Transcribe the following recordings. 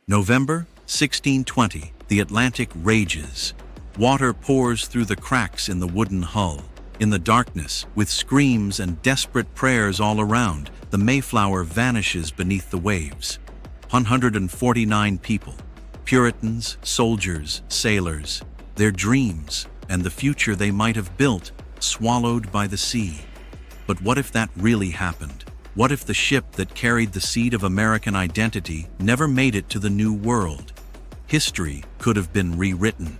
November 1620, the Atlantic rages. Water pours through the cracks in the wooden hull. In the darkness, with screams and desperate prayers all around, the Mayflower vanishes beneath the waves. 149 people, Puritans, soldiers, sailors, their dreams, and the future they might have built, swallowed by the sea. But what if that really happened? What if the ship that carried the seed of American identity never made it to the New World? History could have been rewritten.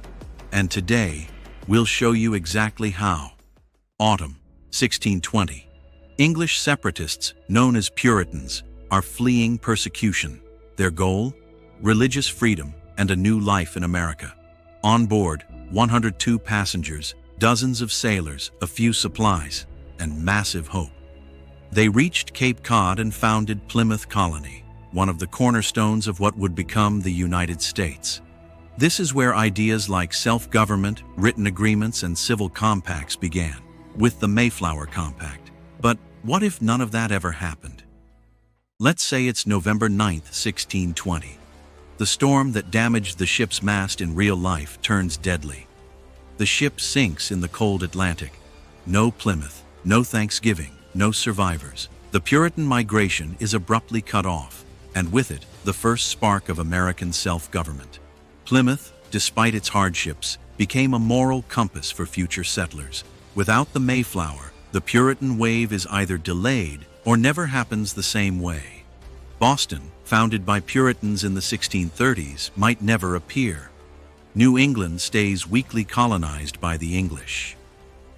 And today, we'll show you exactly how. Autumn 1620. English separatists, known as Puritans, are fleeing persecution. Their goal? Religious freedom and a new life in America. On board, 102 passengers, dozens of sailors, a few supplies, and massive hope. They reached Cape Cod and founded Plymouth Colony, one of the cornerstones of what would become the United States. This is where ideas like self-government, written agreements, and civil compacts began, with the Mayflower Compact. But what if none of that ever happened? Let's say it's November 9th, 1620. The storm that damaged the ship's mast in real life turns deadly. The ship sinks in the cold Atlantic. No Plymouth, no Thanksgiving, no survivors. The Puritan migration is abruptly cut off, and with it, the first spark of American self-government. Plymouth, despite its hardships, became a moral compass for future settlers. Without the Mayflower, the Puritan wave is either delayed or never happens the same way. Boston, founded by Puritans in the 1630s, might never appear. New England stays weakly colonized by the English.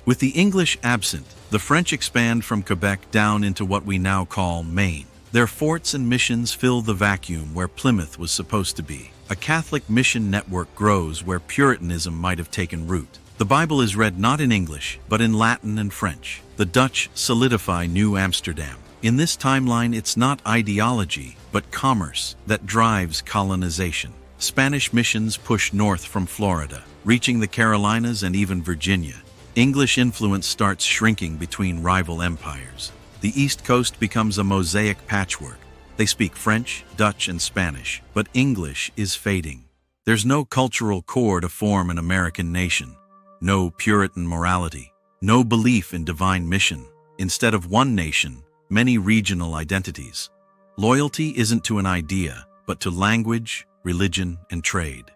With the English absent, the French expand from Quebec down into what we now call Maine. Their forts and missions fill the vacuum where Plymouth was supposed to be. A Catholic mission network grows where Puritanism might have taken root. The Bible is read not in English, but in Latin and French. The Dutch solidify New Amsterdam. In this timeline, it's not ideology, but commerce that drives colonization. Spanish missions push north from Florida, reaching the Carolinas and even Virginia. English influence starts shrinking between rival empires. The East Coast becomes a mosaic patchwork. They speak French, Dutch, and Spanish, but English is fading. There's no cultural core to form an American nation. No Puritan morality. No belief in divine mission. Instead of one nation, many regional identities. Loyalty isn't to an idea, but to language, religion, and trade.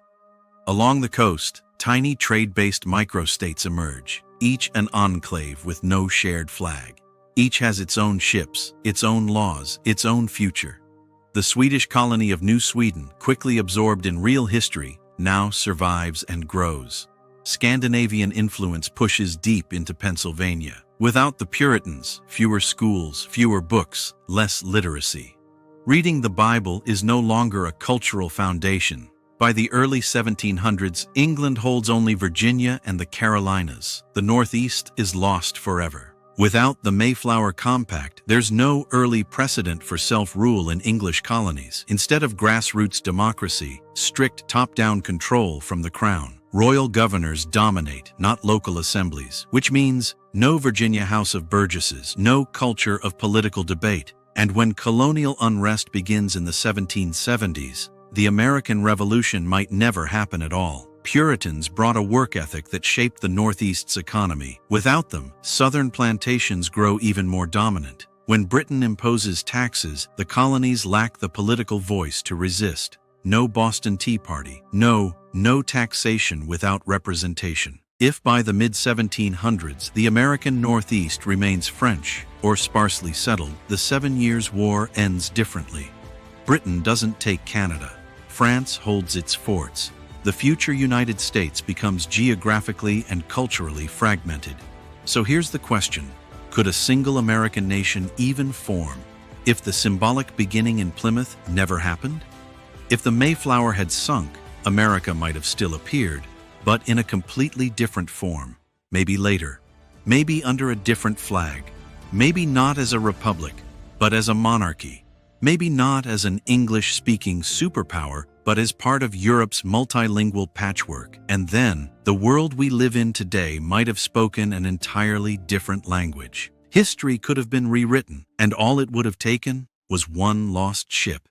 Along the coast, tiny trade-based microstates emerge, each an enclave with no shared flag. Each has its own ships, its own laws, its own future. The Swedish colony of New Sweden, quickly absorbed in real history, now survives and grows. Scandinavian influence pushes deep into Pennsylvania. Without the Puritans, fewer schools, fewer books, less literacy. Reading the Bible is no longer a cultural foundation. By the early 1700s, England holds only Virginia and the Carolinas. The Northeast is lost forever. Without the Mayflower Compact, there's no early precedent for self-rule in English colonies. Instead of grassroots democracy, strict top-down control from the crown. Royal governors dominate, not local assemblies, which means no Virginia House of Burgesses, no culture of political debate. And when colonial unrest begins in the 1770s, the American Revolution might never happen at all. Puritans brought a work ethic that shaped the Northeast's economy. Without them, Southern plantations grow even more dominant. When Britain imposes taxes, the colonies lack the political voice to resist. No Boston Tea Party. No taxation without representation. If by the mid-1700s the American Northeast remains French or sparsely settled, the 7 Years' War ends differently. Britain doesn't take Canada. France holds its forts. The future United States becomes geographically and culturally fragmented. So here's the question: could a single American nation even form if the symbolic beginning in Plymouth never happened? If the Mayflower had sunk, America might have still appeared, but in a completely different form. Maybe later. Maybe under a different flag. Maybe not as a republic, but as a monarchy. Maybe not as an English-speaking superpower, but as part of Europe's multilingual patchwork. And then, the world we live in today might have spoken an entirely different language. History could have been rewritten, and all it would have taken was one lost ship.